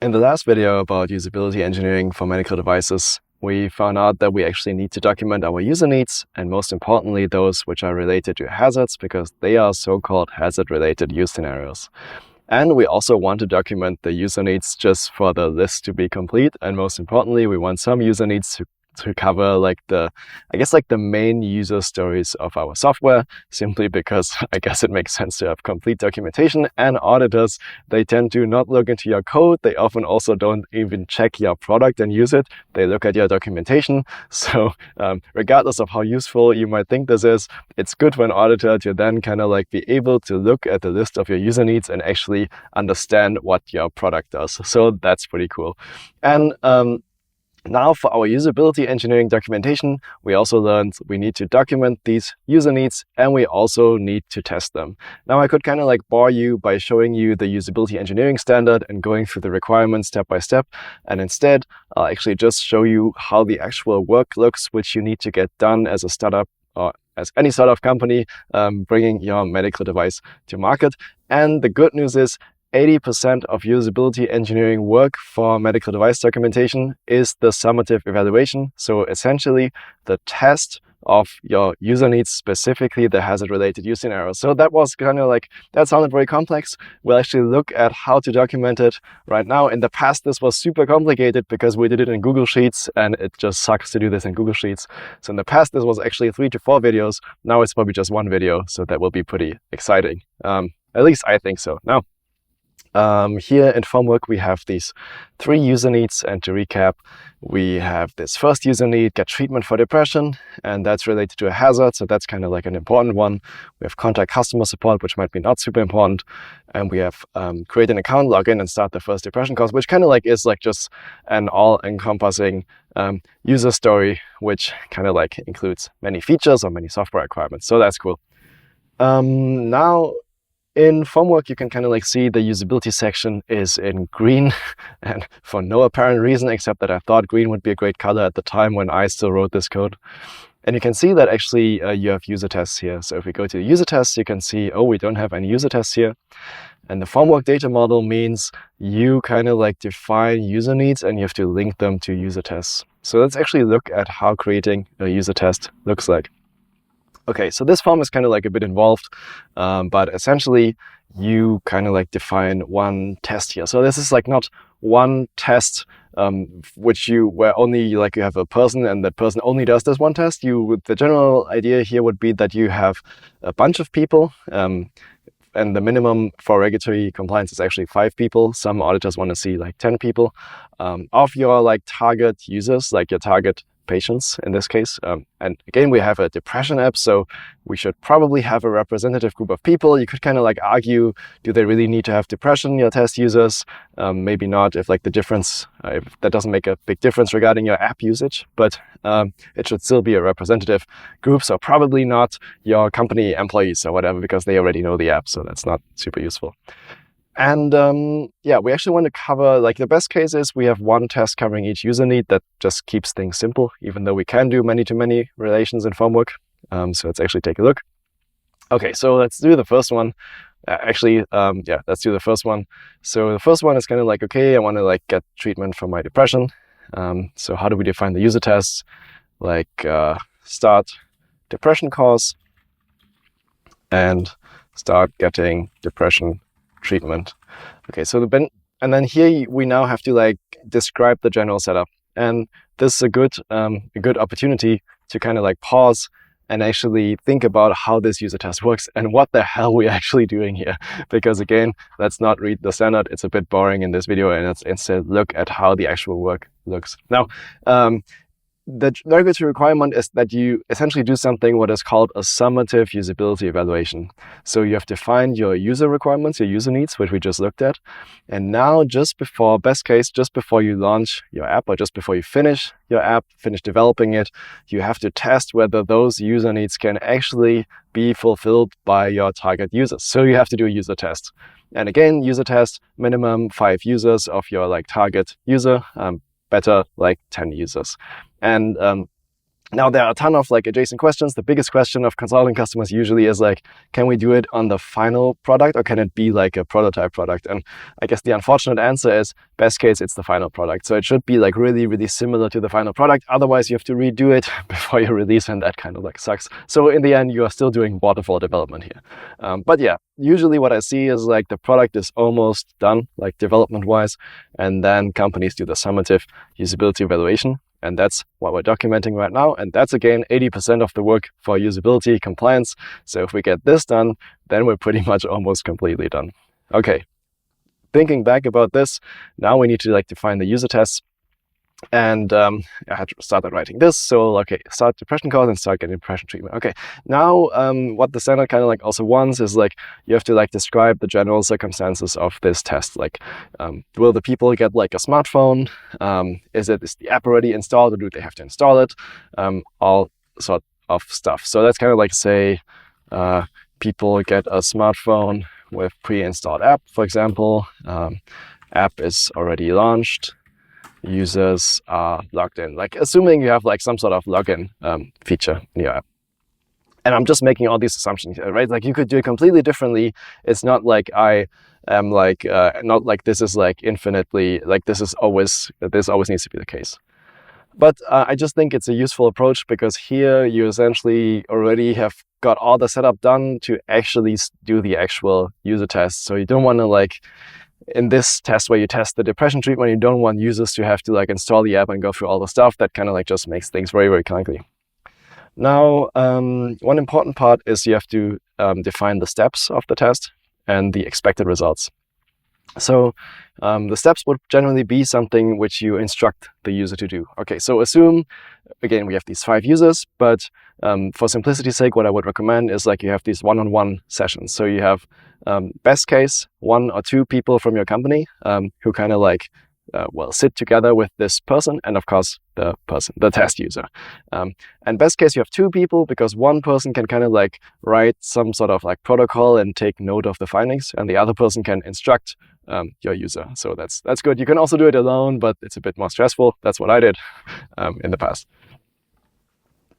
In the last video about usability engineering for medical devices, we found out that we actually need to document our user needs, and most importantly, those which are related to hazards, because they are so-called hazard-related use scenarios. And we also want to document the user needs just for the list to be complete. And most importantly, we want some user needs to cover the main user stories of our software, simply because I guess it makes sense to have complete documentation. And auditors, they tend to not look into your code. They often also don't even check your product and use it. They look at your documentation. So regardless of how useful you might think this is, it's good for an auditor to then be able to look at the list of your user needs and actually understand what your product does. So that's pretty cool. And now for our usability engineering documentation, we also learned we need to document these user needs, and we also need to test them. Now I could bore you by showing you the usability engineering standard and going through the requirements step by step. And instead, I'll actually just show you how the actual work looks, which you need to get done as a startup or as any sort of company bringing your medical device to market. And the good news is 80% of usability engineering work for medical device documentation is the summative evaluation. So essentially the test of your user needs, specifically the hazard-related use scenarios. So that was that sounded very complex. We'll actually look at how to document it right now. In the past, this was super complicated because we did it in Google Sheets, and it just sucks to do this in Google Sheets. So in the past, this was actually 3 to 4 videos. Now it's probably just 1 video. So that will be pretty exciting. At least I think so. Now, here in Formwork, we have these 3 user needs, and to recap, we have this first user need, get treatment for depression, and that's related to a hazard, so that's an important one. We have contact customer support, which might be not super important, and we have create an account, log in, and start the first depression course, which is just an all-encompassing user story, which includes many features or many software requirements, so that's cool. Now, in Formwork, you can see the usability section is in green, and for no apparent reason except that I thought green would be a great color at the time when I still wrote this code. And you can see that actually you have user tests here. So if we go to the user tests, you can see, oh, we don't have any user tests here. And the Formwork data model means you define user needs and you have to link them to user tests. So let's actually look at how creating a user test looks like. Okay, so this form is a bit involved, but essentially you define one test here. So this is not one test where only you have a person and that person only does this one test. The general idea here would be that you have a bunch of people, and the minimum for regulatory compliance is actually 5 people. Some auditors want to see 10 people of your target users, your target patients in this case. And again, we have a depression app, so we should probably have a representative group of people. You could argue, do they really need to have depression, your test users? Maybe not if the difference, if that doesn't make a big difference regarding your app usage, but it should still be a representative group. So probably not your company employees or whatever, because they already know the app. So that's not super useful. And yeah, we actually want to cover, the best case is we have one test covering each user need. That just keeps things simple, even though we can do many-to-many relations in Formwork. So let's actually take a look. Okay, so let's do the first one. Let's do the first one. So the first one is okay, I want to get treatment for my depression. So how do we define the user tests? Start depression course and start getting depression treatment. Okay, so then here we now have to describe the general setup, and this is a good opportunity to pause and actually think about how this user test works and what the hell we're actually doing here. Because again, let's not read the standard, it's a bit boring in this video, and let's instead look at how the actual work looks. Now, the regulatory requirement is that you essentially do something what is called a summative usability evaluation. So you have defined your user requirements, your user needs, which we just looked at. And now best case, just before you launch your app or just before you finish your app, finish developing it, you have to test whether those user needs can actually be fulfilled by your target users. So you have to do a user test. And again, user test, minimum 5 users of your target user, better 10 users. And Now, there are a ton of like adjacent questions. The biggest question of consulting customers usually is like, can we do it on the final product, or can it be like a prototype product? And I guess the unfortunate answer is, best case, it's the final product. So it should be like really, really similar to the final product. Otherwise, you have to redo it before you release, and that kind of like sucks. So in the end, you are still doing waterfall development here. But yeah, usually what I see is like the product is almost done, like development-wise, and then companies do the summative usability evaluation. And that's what we're documenting right now. And that's, again, 80% of the work for usability compliance. So if we get this done, then we're pretty much almost completely done. Okay, thinking back about this, now we need to like define the user tests. And I had started writing this. So, okay, start depression cause and start getting depression treatment. Okay, now what the standard kind of like also wants is like, you have to like describe the general circumstances of this test. Like, will the people get like a smartphone? Is the app already installed, or do they have to install it? All sort of stuff. So that's kind of like, say, people get a smartphone with pre-installed app, for example. App is already launched. Users are logged in, like assuming you have like some sort of login feature in your app. And I'm just making all these assumptions here, right? Like you could do it completely differently. It's not like I am like, not like this is like infinitely, like this always needs to be the case. But I just think it's a useful approach, because here you essentially already have got all the setup done to actually do the actual user test. So you don't want to like, in this test where you test the depression treatment, you don't want users to have to like install the app and go through all the stuff. That kind of like just makes things very, very clunky. Now, one important part is you have to define the steps of the test and the expected results. So the steps would generally be something which you instruct the user to do. Okay, so assume, again, we have these 5 users, but for simplicity's sake, what I would recommend is like you have these one-on-one sessions. So you have best case, 1 or 2 people from your company who kind of like, sit together with this person, and of course the test user. And best case, you have 2 people, because one person can kind of like write some sort of like protocol and take note of the findings, and the other person can instruct your user. So that's good. You can also do it alone, but it's a bit more stressful. That's what I did in the past.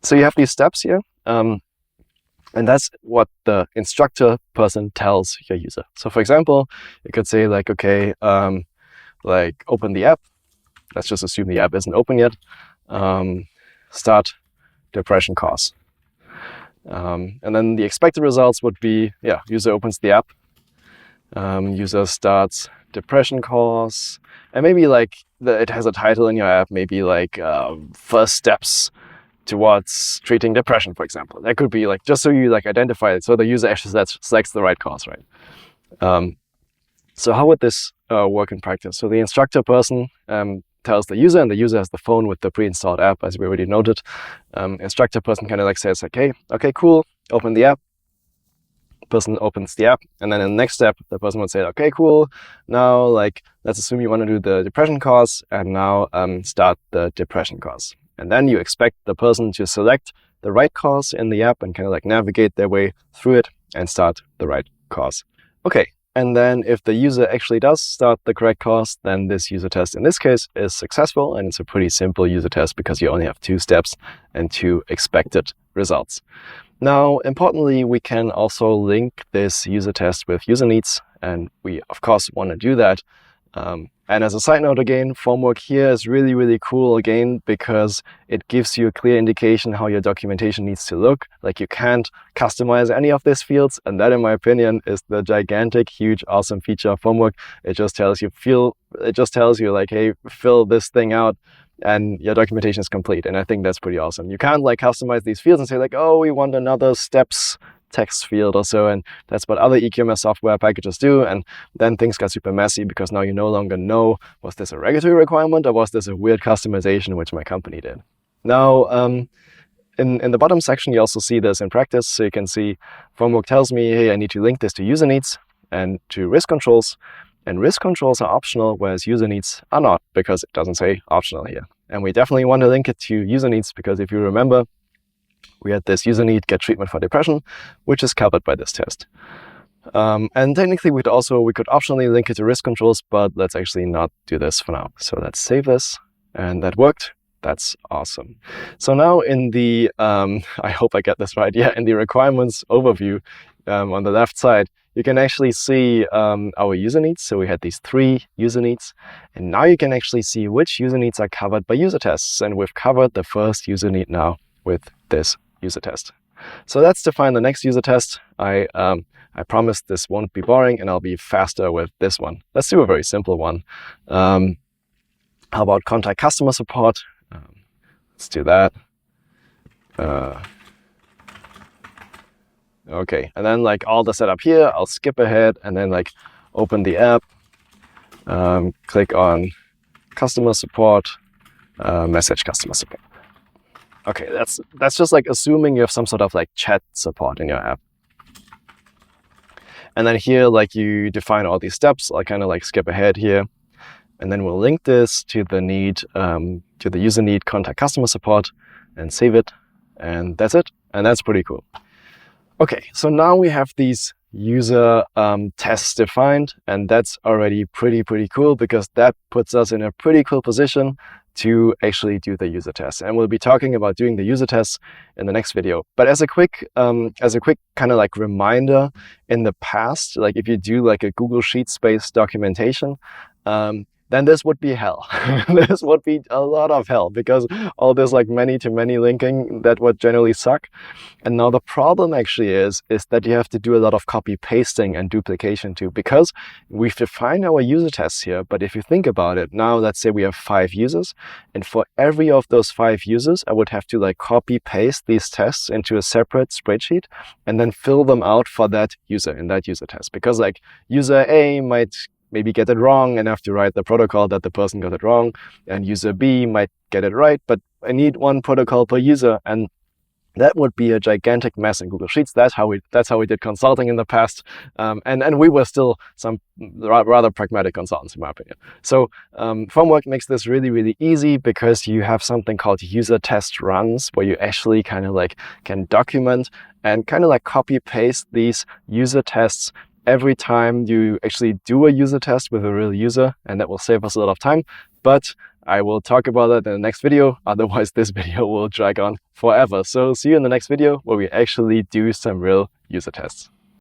So you have these steps here. And that's what the instructor person tells your user. So for example, you could say like, okay, like open the app. Let's just assume the app isn't open yet. Start depression cause. And then the expected results would be, user opens the app. User starts depression cause. And maybe like it has a title in your app, maybe like first steps towards treating depression, for example. That could be like, just so you like identify it, so the user actually selects the right cause, right? So how would this work in practice? So the instructor person tells the user, and the user has the phone with the pre-installed app, as we already noted. Instructor person kind of like says, okay, cool, open the app. Person opens the app, and then in the next step, the person would say, okay, cool, now like let's assume you want to do the depression cause, and now start the depression cause. And then you expect the person to select the right cause in the app and kind of like navigate their way through it and start the right cause. Okay, and then if the user actually does start the correct cause, then this user test in this case is successful, and it's a pretty simple user test because you only have 2 steps and 2 expected results. Now, importantly, we can also link this user test with user needs, and we of course want to do that. And as a side note again, Formwork here is really, really cool again, because it gives you a clear indication how your documentation needs to look. Like you can't customize any of these fields, and that in my opinion is the gigantic, huge, awesome feature of Formwork. It just tells you like, hey, fill this thing out, and your documentation is complete. And I think that's pretty awesome. You can't like customize these fields and say like, oh, we want another steps text field or so, and that's what other eQMS software packages do, and then things got super messy because now you no longer know, was this a regulatory requirement or was this a weird customization which my company did? Now, in the bottom section, you also see this in practice. So you can see Formwork tells me, hey, I need to link this to user needs and to risk controls, and risk controls are optional, whereas user needs are not, because it doesn't say optional here. And we definitely want to link it to user needs, because if you remember, we had this user need get treatment for depression, which is covered by this test. And technically we could optionally link it to risk controls, but let's actually not do this for now. So let's save this, and that worked. That's awesome. So now in the, I hope I get this right, yeah, in the requirements overview on the left side, you can actually see our user needs. So we had these 3 user needs, and now you can actually see which user needs are covered by user tests. And we've covered the first user need now with this user test. So let's define the next user test. I promise this won't be boring and I'll be faster with this one. Let's do a very simple one. How about contact customer support? Let's do that. Okay, and then like all the setup here, I'll skip ahead and then like open the app, click on customer support, message customer support. Okay, that's just like assuming you have some sort of like chat support in your app. And then here, like you define all these steps. I'll kind of like skip ahead here, and then we'll link this to the need, to the user need contact customer support, and save it. And that's it. And that's pretty cool. Okay, so now we have these user tests defined, and that's already pretty cool because that puts us in a pretty cool position to actually do the user tests. And we'll be talking about doing the user tests in the next video. But as a quick kind of like reminder, in the past, like if you do like a Google Sheets-based documentation, then this would be hell. This would be a lot of hell because all this like many-to-many linking, that would generally suck. And now the problem actually is that you have to do a lot of copy pasting and duplication too, because we've defined our user tests here. But if you think about it, now let's say we have 5 users, and for every of those 5 users, I would have to like copy paste these tests into a separate spreadsheet and then fill them out for that user in that user test. Because like user A might maybe get it wrong and have to write the protocol that the person got it wrong, and user B might get it right, but I need 1 protocol per user, and that would be a gigantic mess in Google Sheets. That's how we did consulting in the past, and we were still some rather pragmatic consultants in my opinion. So Formwork makes this really easy because you have something called user test runs, where you actually kind of like can document and kind of like copy paste these user tests every time you actually do a user test with a real user, and that will save us a lot of time. But I will talk about that in the next video, otherwise this video will drag on forever. So see you in the next video where we actually do some real user tests.